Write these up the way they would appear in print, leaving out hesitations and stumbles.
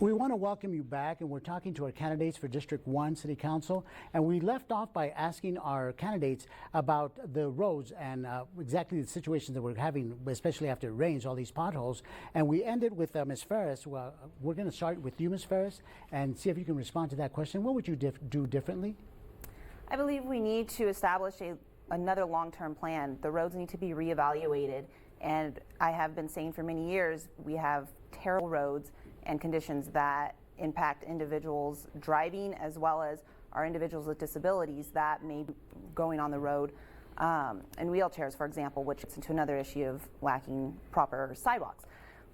We want to welcome you back, and we're talking to our candidates for District 1 City Council. And we left off by asking our candidates about the roads and exactly the situations that we're having, especially after it rains, all these potholes. And we ended with Ms. Ferris. Well, we're going to start with you, Ms. Ferris, and see if you can respond to that question. What would you do differently? I believe we need to establish another long-term plan. The roads need to be reevaluated. And I have been saying for many years, we have terrible roads and conditions that impact individuals driving as well as our individuals with disabilities that may be going on the road in wheelchairs, for example, which gets into another issue of lacking proper sidewalks.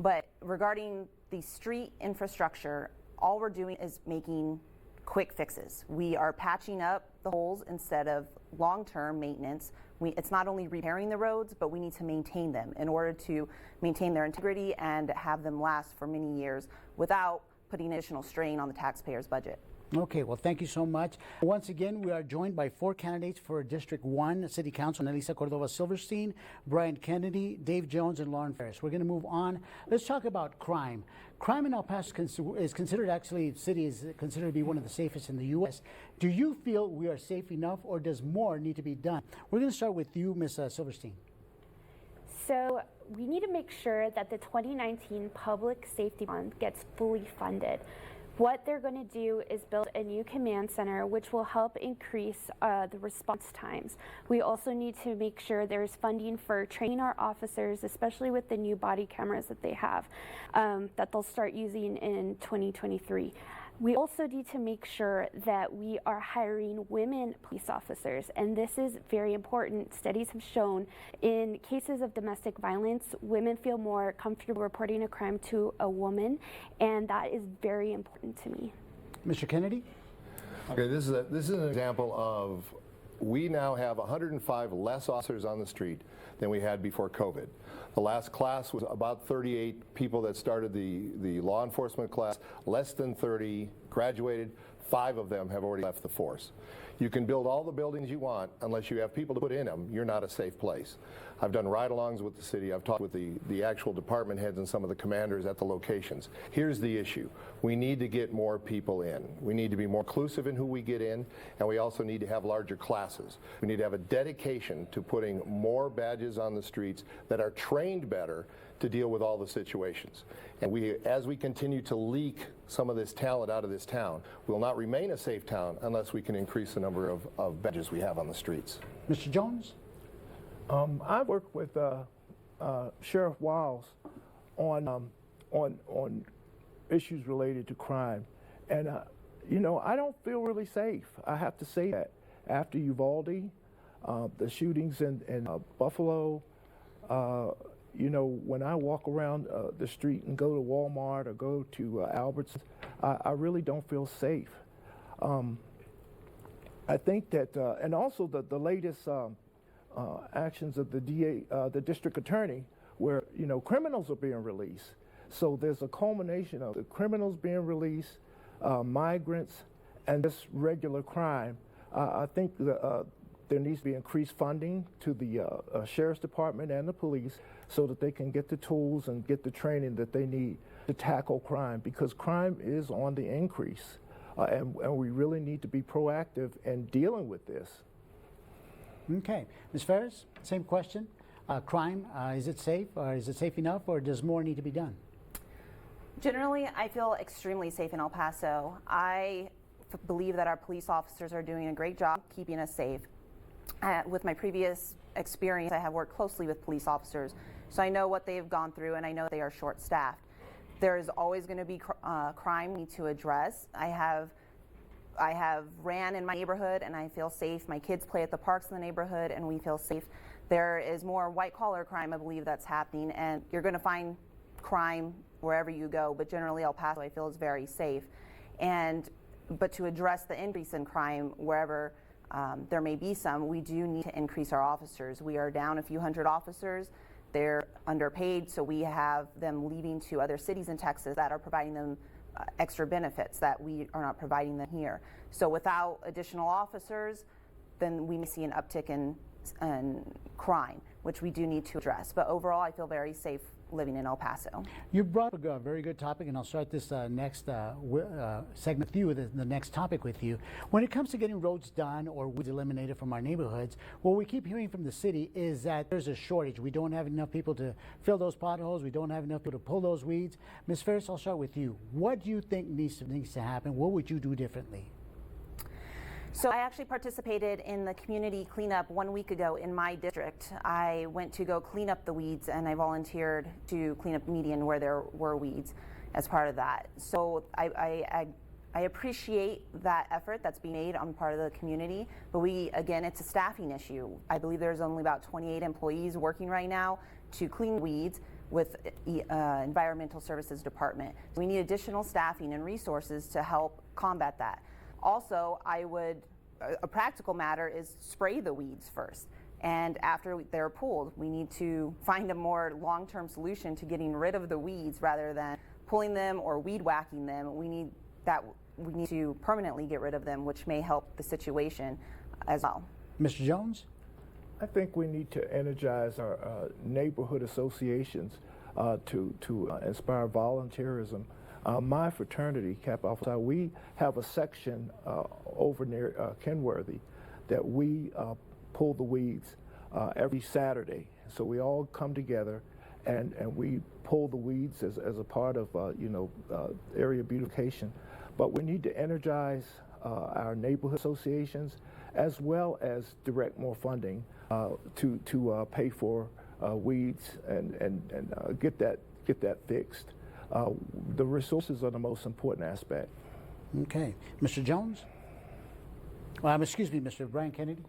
But regarding the street infrastructure, all we're doing is making quick fixes. We are patching up the holes instead of long-term maintenance. It's not only repairing the roads, but we need to maintain them in order to maintain their integrity and have them last for many years without putting additional strain on the taxpayer's budget. Okay, well, thank you so much. Once again, we are joined by 4 candidates for District 1 City Council: Analisa, Cordova, Silverstein, Brian Kennedy, Dave Jones, and Lauren Ferris. We're going to move on. Let's talk about crime. Crime in El Paso is considered, actually, the city is considered to be one of the safest in the U.S. Do you feel we are safe enough, or does more need to be done? We're going to start with you, Ms. Silverstein. So we need to make sure that the 2019 Public Safety Fund gets fully funded. What they're going to do is build a new command center, which will help increase the response times. We also need to make sure there's funding for training our officers, especially with the new body cameras that they have, that they'll start using in 2023. We also need to make sure that we are hiring women police officers, and this is very important. Studies have shown in cases of domestic violence, women feel more comfortable reporting a crime to a woman, and that is very important to me. Mr. Kennedy? Okay, this is an example of, we now have 105 less officers on the street than we had before COVID. The last class was about 38 people that started the law enforcement class. Less than 30 graduated. 5 of them have already left the force. You can build all the buildings you want, unless you have people to put in them, you're not a safe place. I've done ride-alongs with the city. I've talked with the actual department heads and some of the commanders at the locations. Here's the issue. We need to get more people in. We need to be more inclusive in who we get in, and we also need to have larger classes. We need to have a dedication to putting more badges on the streets that are trained better to deal with all the situations. And as we continue to leak some of this talent out of this town, we'll not remain a safe town unless we can increase the number of badges we have on the streets. Mr. Jones? I work with Sheriff Wiles on issues related to crime, and you know, I don't feel really safe. I have to say that after Uvalde, the shootings in Buffalo. You know, when I walk around the street and go to Walmart or go to Albertsons, I really don't feel safe. I think that, and also the latest actions of the DA, the district attorney, where, you know, criminals are being released. So there's a culmination of the criminals being released, migrants, and this regular crime. I think there needs to be increased funding to the Sheriff's Department and the police so that they can get the tools and get the training that they need to tackle crime, because crime is on the increase, and we really need to be proactive in dealing with this. Okay. Ms. Ferris, same question. Crime, is it safe, or is it safe enough, or does more need to be done? Generally, I feel extremely safe in El Paso. I believe that our police officers are doing a great job keeping us safe. With my previous experience, I have worked closely with police officers, so I know what they've gone through, and I know they are short-staffed. There is always going to be crime we need to address. I have ran in my neighborhood, and I feel safe. My kids play at the parks in the neighborhood, and we feel safe. There is more white-collar crime, I believe, that's happening, and you're going to find crime wherever you go, but generally El Paso, I feel, is very safe. But to address the increase in crime wherever there may be some, we do need to increase our officers. We are down a few hundred officers. They're underpaid, so we have them leaving to other cities in Texas that are providing them extra benefits that we are not providing them here. So without additional officers, then we may see an uptick in crime, which we do need to address. But overall, I feel very safe living in El Paso. You brought up a very good topic, and I'll start this next segment with you, the next topic with you. When it comes to getting roads done or weeds eliminated from our neighborhoods, what we keep hearing from the city is that there's a shortage. We don't have enough people to fill those potholes. We don't have enough people to pull those weeds. Ms. Ferris, I'll start with you. What do you think needs to happen? What would you do differently? So I actually participated in the community cleanup 1 week ago in my district. I went to go clean up the weeds, and I volunteered to clean up median where there were weeds as part of that. So I appreciate that effort that's being made on part of the community, but again, it's a staffing issue. I believe there's only about 28 employees working right now to clean weeds with Environmental Services Department. We need additional staffing and resources to help combat that. Also, a practical matter is spray the weeds first. And after they're pulled, we need to find a more long-term solution to getting rid of the weeds rather than pulling them or weed whacking them. We need to permanently get rid of them, which may help the situation as well. Mr. Jones? I think we need to energize our neighborhood associations to inspire volunteerism. My fraternity, Kappa Alpha Psi, we have a section over near Kenworthy that we pull the weeds every Saturday. So we all come together and we pull the weeds as a part of area beautification. But we need to energize our neighborhood associations as well as direct more funding to pay for weeds and get that fixed. The resources are the most important aspect. Okay. Mr. Jones? Excuse me, Mr. Brian Kennedy?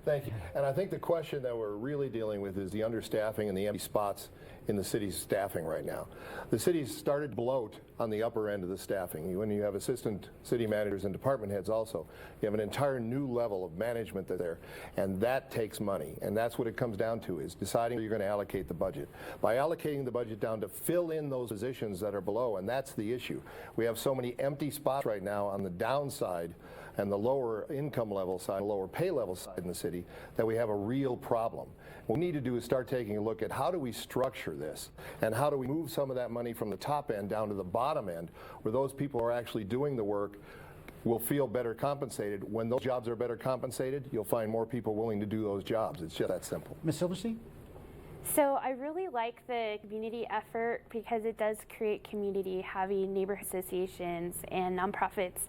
Thank you. And I think the question that we're really dealing with is the understaffing and the empty spots in the city's staffing right now. The city's started to bloat on the upper end of the staffing. When you have assistant city managers and department heads also, you have an entire new level of management there, and that takes money. And that's what it comes down to, is deciding where you're going to allocate the budget. By allocating the budget down to fill in those positions that are below, and that's the issue. We have so many empty spots right now on the downside and the lower income level side, lower pay level side in the city, that we have a real problem. What we need to do is start taking a look at how do we structure this, and how do we move some of that money from the top end down to the bottom end, where those people who are actually doing the work will feel better compensated. When those jobs are better compensated, you'll find more people willing to do those jobs. It's just that simple. Ms. Silverstein? So I really like the community effort because it does create community, having neighborhood associations and nonprofits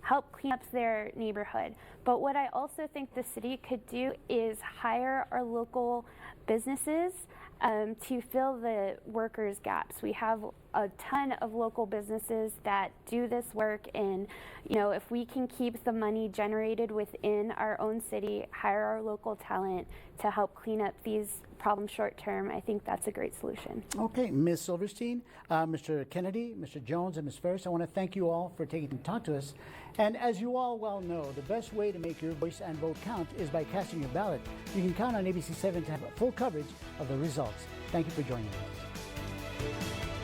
help clean up their neighborhood. But what I also think the city could do is hire our local businesses to fill the workers' gaps. We have a ton of local businesses that do this work, and if we can keep the money generated within our own city, hire our local talent to help clean up these problems short term, I think that's a great solution. Okay, Ms. Silverstein, Mr. Kennedy, Mr. Jones, and Ms. Ferris, I want to thank you all for taking time to talk to us. And as you all well know, the best way to make your voice and vote count is by casting your ballot. You can count on ABC7 to have full coverage of the results. Thank you for joining us.